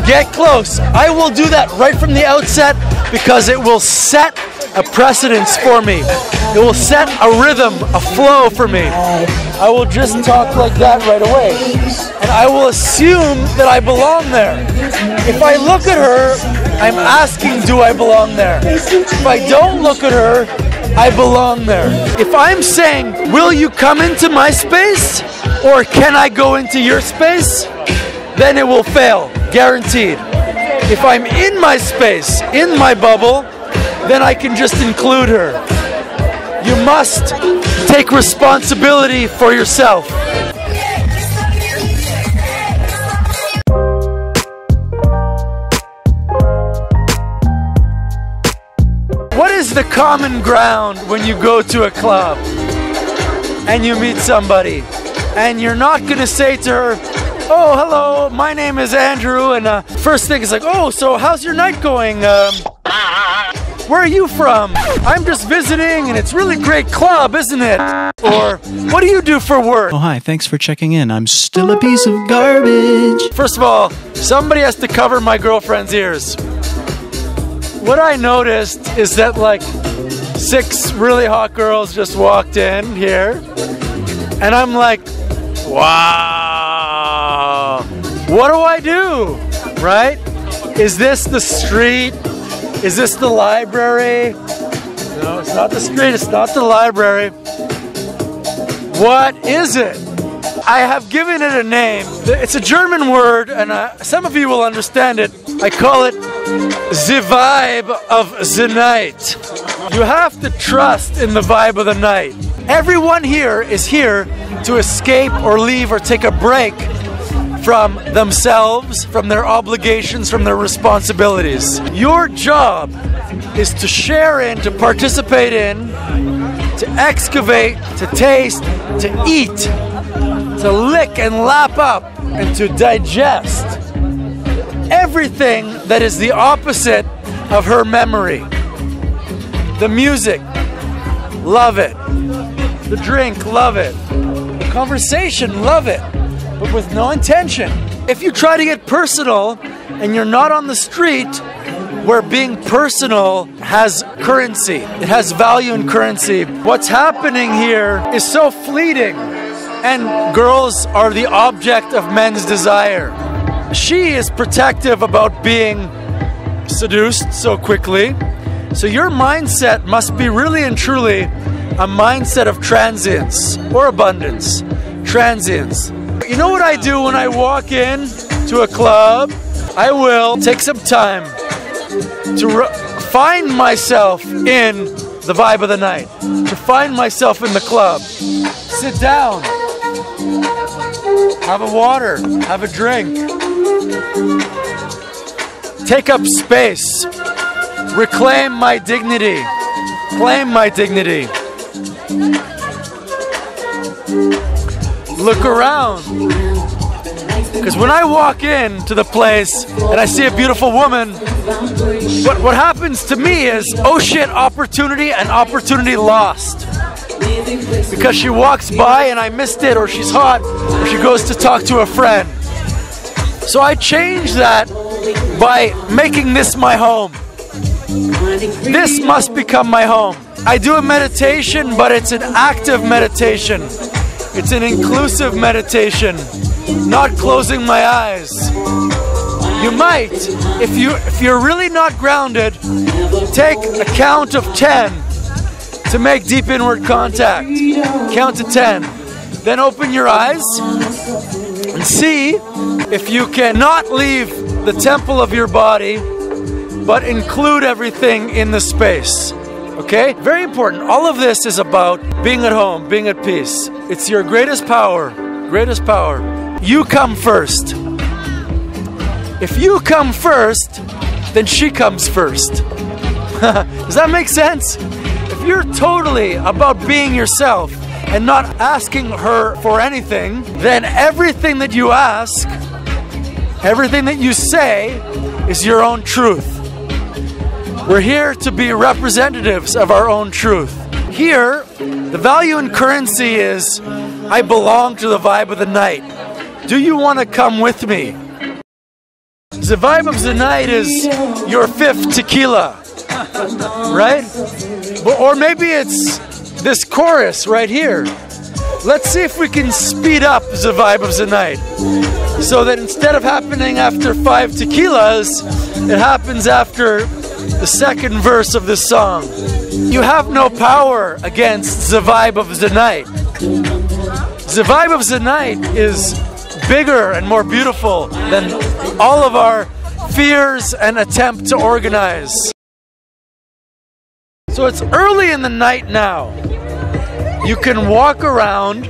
Get close. I will do that right from the outset because it will set a precedence for me. It will set a rhythm, a flow for me. I will just talk like that right away. And I will assume that I belong there. If I look at her, I'm asking, do I belong there? If I don't look at her, I belong there. If I'm saying, will you come into my space? Or can I go into your space? Then it will fail, guaranteed. If I'm in my space, in my bubble, then I can just include her. You must take responsibility for yourself. What is the common ground when you go to a club and you meet somebody and you're not going to say to her, oh, hello, my name is Andrew, and first thing is like, oh, so how's your night going? Where are you from? I'm just visiting and it's a really great club, isn't it? Or, what do you do for work? Oh, hi, thanks for checking in. I'm still a piece of garbage. First of all, somebody has to cover my girlfriend's ears. What I noticed is that like 6 really hot girls just walked in here, and I'm like, wow, what do I do, right? Is this the street? Is this the library? No, it's not the street, it's not the library. What is it? I have given it a name. It's a German word, and some of you will understand it. I call it the vibe of the night. You have to trust in the vibe of the night. Everyone here is here to escape or leave or take a break from themselves, from their obligations, from their responsibilities. Your job is to share in, to participate in, to excavate, to taste, to eat, to lick and lap up, and to digest everything that is the opposite of her memory. The music, love it. The drink, love it. The conversation, love it. But with no intention. If you try to get personal and you're not on the street where being personal has currency, it has value and currency, what's happening here is so fleeting, and girls are the object of men's desire. She is protective about being seduced so quickly, so your mindset must be really and truly a mindset of transience or abundance. Transience. You know what I do when I walk in to a club? I will take some time to find myself in the vibe of the night, to find myself in the club. Sit down, have a water, have a drink, take up space, reclaim my dignity, claim my dignity. Look around, because when I walk into the place and I see a beautiful woman, what happens to me is, oh shit, opportunity and opportunity lost. Because she walks by and I missed it, or she's hot, or she goes to talk to a friend. So I change that by making this my home. This must become my home. I do a meditation, but it's an active meditation. It's an inclusive meditation, not closing my eyes. You might, if you're really not grounded, take a count of 10 to make deep inward contact. Count to 10. Then open your eyes and see if you cannot leave the temple of your body, but include everything in the space. Okay? Very important. All of this is about being at home, being at peace. It's your greatest power. Greatest power. You come first. If you come first, then she comes first. Does that make sense? If you're totally about being yourself and not asking her for anything, then everything that you ask, everything that you say is your own truth. We're here to be representatives of our own truth. Here, the value and currency is, I belong to the vibe of the night. Do you want to come with me? The vibe of the night is your 5th tequila, right? Or maybe it's this chorus right here. Let's see if we can speed up the vibe of the night, so that instead of happening after 5 tequilas, it happens after the 2nd verse of this song. You have no power against the vibe of the night. The vibe of the night is bigger and more beautiful than all of our fears and attempt to organize. So it's early in the night now. You can walk around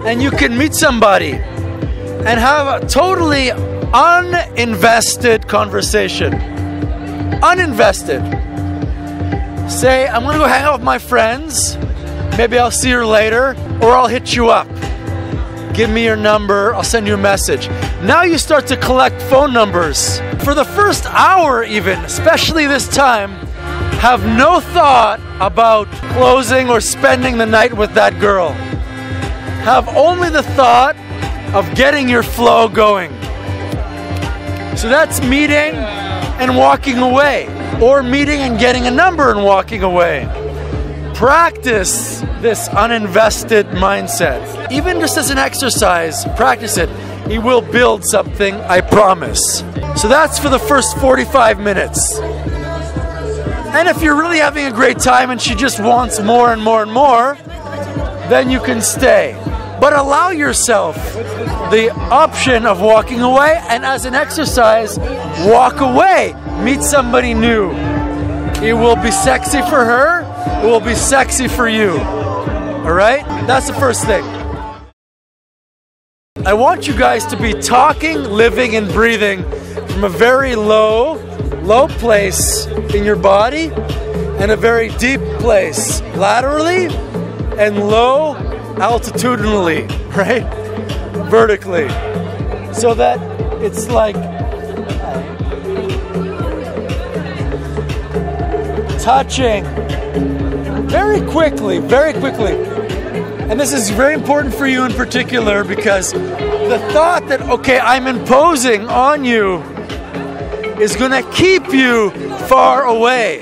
and you can meet somebody and have a totally uninvested conversation. Uninvested. Say, I'm gonna go hang out with my friends. Maybe I'll see you later, or I'll hit you up. Give me your number, I'll send you a message. Now you start to collect phone numbers. For the first hour even, especially this time, have no thought about closing or spending the night with that girl. Have only the thought of getting your flow going. So that's meeting and walking away, or meeting and getting a number and walking away. Practice this uninvested mindset. Even just as an exercise, practice it. It will build something, I promise. So that's for the first 45 minutes. And if you're really having a great time and she just wants more and more and more, then you can stay. But allow yourself the option of walking away, and as an exercise, walk away. Meet somebody new. It will be sexy for her, it will be sexy for you. Alright? That's the first thing. I want you guys to be talking, living, and breathing from a very low place in your body and a very deep place laterally and low altitudinally, right? Vertically. So that it's like touching very quickly. And this is very important for you in particular, because the thought that, okay, I'm imposing on you is gonna keep you far away.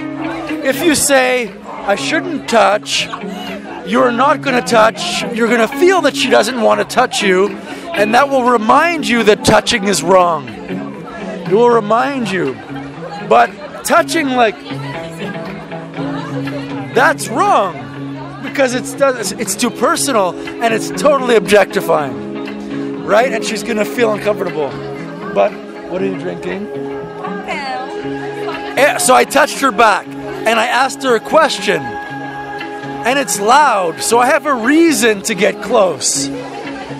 If you say, I shouldn't touch, you're not gonna touch, you're gonna feel that she doesn't want to touch you, and that will remind you that touching is wrong. It will remind you. But touching like, that's wrong, because it's too personal and it's totally objectifying, right? And she's gonna feel uncomfortable. But what are you drinking? So I touched her back and I asked her a question, and it's loud, so I have a reason to get close.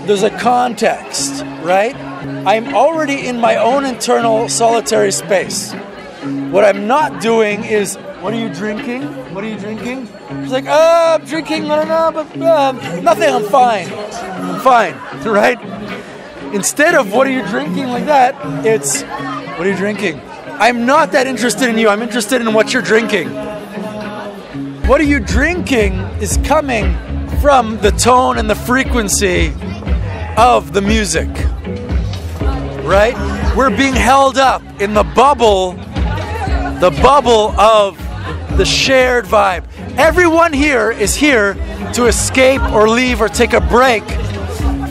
There's a context, right? I'm already in my own internal solitary space. What I'm not doing is, what are you drinking? What are you drinking? She's like, oh, I'm drinking, I don't know, but nothing, I'm fine. I'm fine, right? Instead of, what are you drinking like that, it's, what are you drinking? I'm not that interested in you, I'm interested in what you're drinking. What are you drinking is coming from the tone and the frequency of the music, right? We're being held up in the bubble of the shared vibe. Everyone here is here to escape or leave or take a break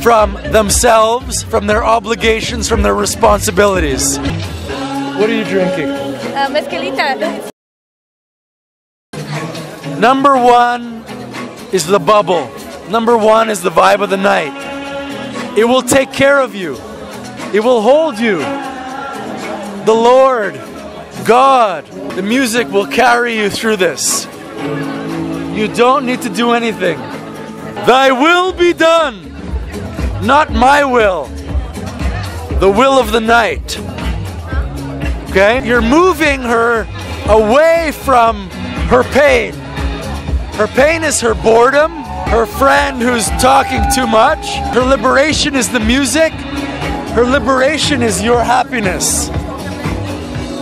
from themselves, from their obligations, from their responsibilities. What are you drinking? Mezcalita. Number one is the bubble. Number one is the vibe of the night. It will take care of you. It will hold you. The Lord, God, the music will carry you through this. You don't need to do anything. Thy will be done. Not my will. The will of the night. Okay? You're moving her away from her pain. Her pain is her boredom, her friend who's talking too much. Her liberation is the music. Her liberation is your happiness.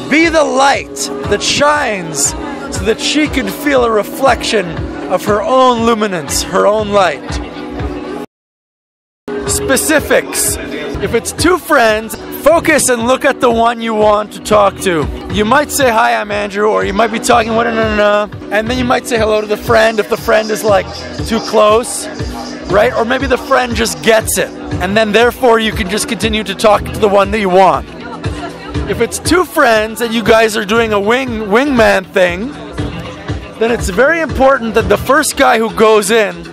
Be the light that shines so that she can feel a reflection of her own luminance, her own light. Specifics. If it's two friends, focus and look at the one you want to talk to. You might say, hi, I'm Andrew, or you might be talking, and then you might say hello to the friend if the friend is like too close, right? Or maybe the friend just gets it, and then therefore you can just continue to talk to the one that you want. If it's two friends and you guys are doing a wingman thing, then it's very important that the first guy who goes in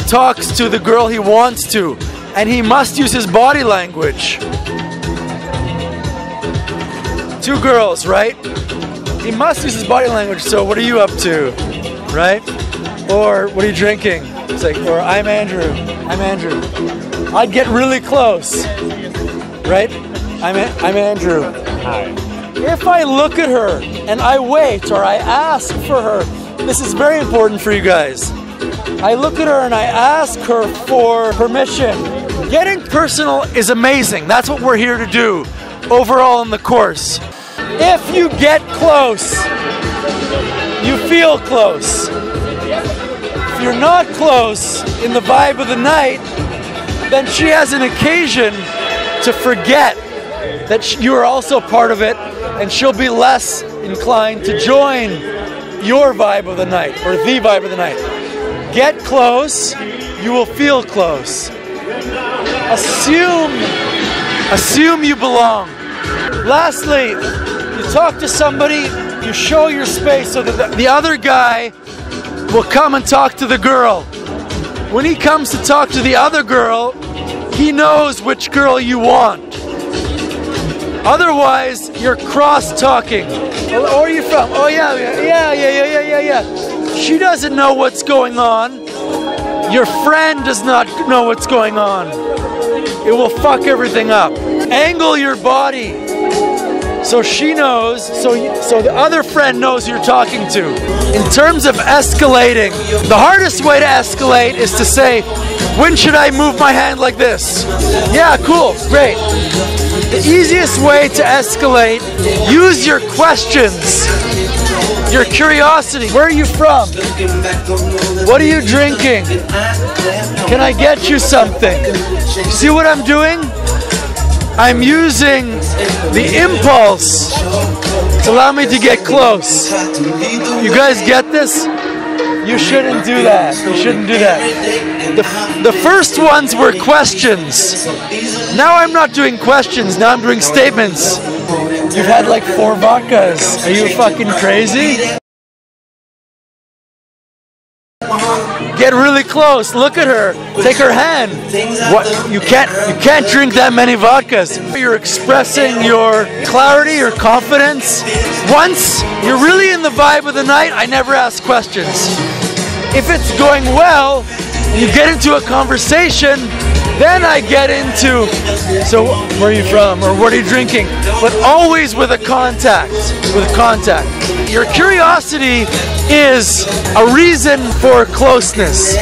talks to the girl he wants to, and he must use his body language. Two girls, right? He must use his body language. So what are you up to, right? Or what are you drinking? It's like, or I'm Andrew. I'm Andrew. I'd get really close, right? I'm Andrew. Hi. If I look at her and I wait or I ask for her, this is very important for you guys. I look at her and I ask her for permission. Getting personal is amazing. That's what we're here to do overall in the course. If you get close, you feel close. If you're not close in the vibe of the night, then she has an occasion to forget that you are also part of it, and she'll be less inclined to join your vibe of the night or the vibe of the night. Get close, you will feel close. Assume you belong. Lastly, you talk to somebody, you show your space so that the other guy will come and talk to the girl. When he comes to talk to the other girl, he knows which girl you want. Otherwise, you're cross-talking. Where are you from? Oh yeah. She doesn't know what's going on. Your friend does not know what's going on. It will fuck everything up. Angle your body so she knows, so the other friend knows you're talking to. In terms of escalating, the hardest way to escalate is to say, when should I move my hand like this? Yeah, cool, great. The easiest way to escalate, use your questions, your curiosity. Where are you from? What are you drinking? Can I get you something? See what I'm doing? I'm using the impulse to allow me to get close. You guys get this? You shouldn't do that. You shouldn't do that. The first ones were questions. Now I'm not doing questions. Now I'm doing statements. You've had like 4 vodkas. Are you fucking crazy? Get really close. Look at her. Take her hand. What? You can't drink that many vodkas. You're expressing your clarity, your confidence. Once you're really in the vibe of the night, I never ask questions. If it's going well, you get into a conversation, then I get into, so where are you from, or what are you drinking? But always with a contact, Your curiosity is a reason for closeness,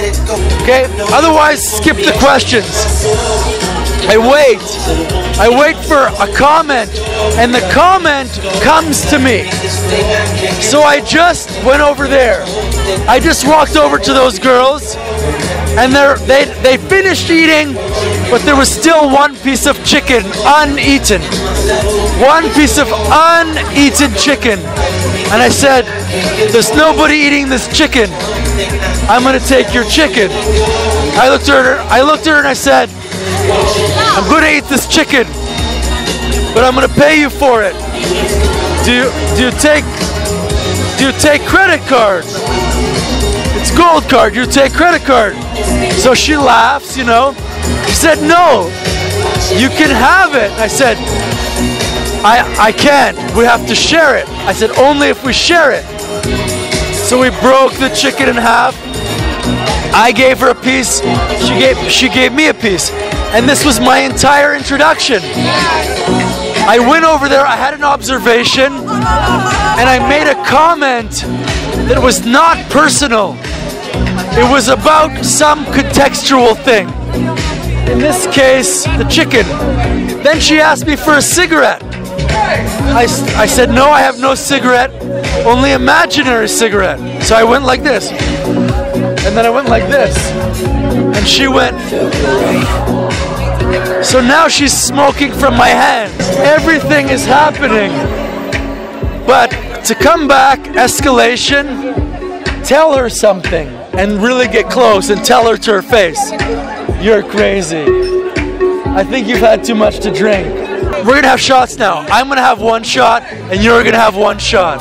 okay? Otherwise, skip the questions. I wait for a comment, and the comment comes to me. So I just went over there. I just walked over to those girls, and they finished eating, but there was still one piece of chicken uneaten. One piece of uneaten chicken. And I said, there's nobody eating this chicken. I'm gonna take your chicken. I looked at her and I said, I'm gonna eat this chicken, but I'm gonna pay you for it. Do you take credit card? It's gold card. You take credit card. So she laughs, you know. She said, no, you can have it. I said, I can't. We have to share it. I said, only if we share it. So we broke the chicken in half. I gave her a piece. She gave me a piece. And this was my entire introduction. I went over there, I had an observation, and I made a comment that was not personal. It was about some contextual thing. In this case, the chicken. Then she asked me for a cigarette. I said, no, I have no cigarette, only imaginary cigarette. So I went like this. And then I went like this. And she went. So now she's smoking from my hand. Everything is happening. But to come back, escalation, tell her something and really get close and tell her to her face, you're crazy. I think you've had too much to drink. We're gonna have shots now. I'm gonna have one shot and you're gonna have one shot.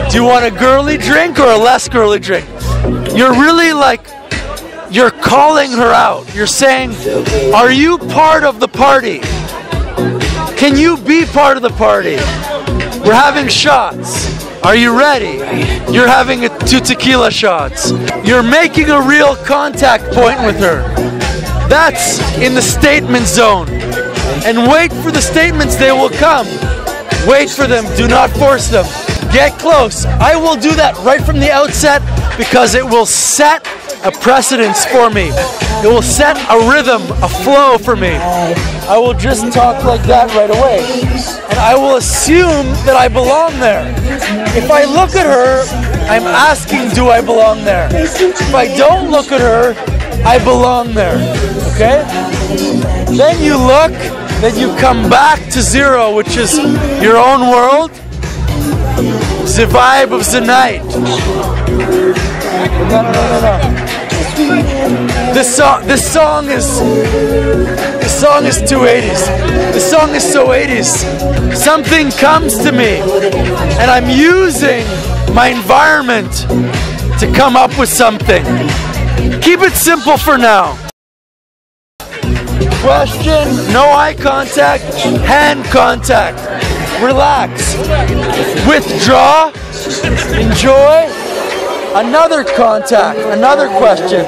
Do you want a girly drink or a less girly drink? You're really like, you're calling her out. You're saying, are you part of the party? Can you be part of the party? We're having shots. Are you ready? You're having 2 tequila shots. You're making a real contact point with her. That's in the statement zone. And wait for the statements, they will come. Wait for them, do not force them. Get close. I will do that right from the outset because it will set a precedence for me. It will set a rhythm, a flow for me. I will just talk like that right away. And I will assume that I belong there. If I look at her, I'm asking, do I belong there? If I don't look at her, I belong there. Okay? Then you look, then you come back to zero, which is your own world. The vibe of the night. No. This song is 280s. This song is so 80s. Something comes to me, and I'm using my environment to come up with something. Keep it simple for now. Question, no eye contact, hand contact. Relax. Withdraw. Enjoy. Another contact, another question.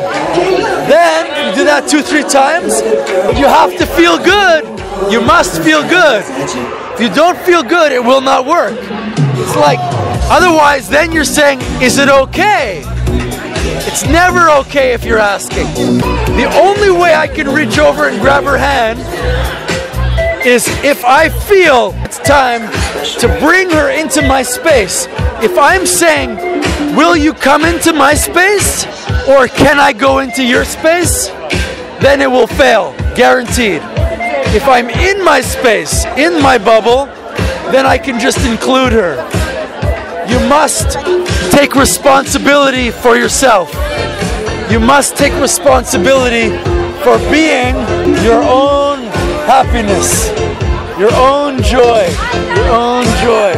Then, you do that 2-3 times. You have to feel good. You must feel good. If you don't feel good, it will not work. It's like, otherwise, then you're saying, is it okay? It's never okay if you're asking. The only way I can reach over and grab her hand is if I feel it's time to bring her into my space. If I'm saying, will you come into my space? Or can I go into your space? Then it will fail, guaranteed. If I'm in my space, in my bubble, then I can just include her. You must take responsibility for yourself. You must take responsibility for being your own happiness, your own joy, your own joy.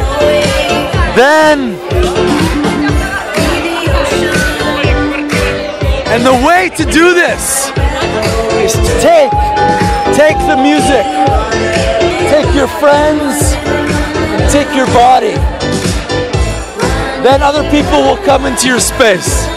Then, and the way to do this is to take the music, take your friends, and take your body. Then other people will come into your space.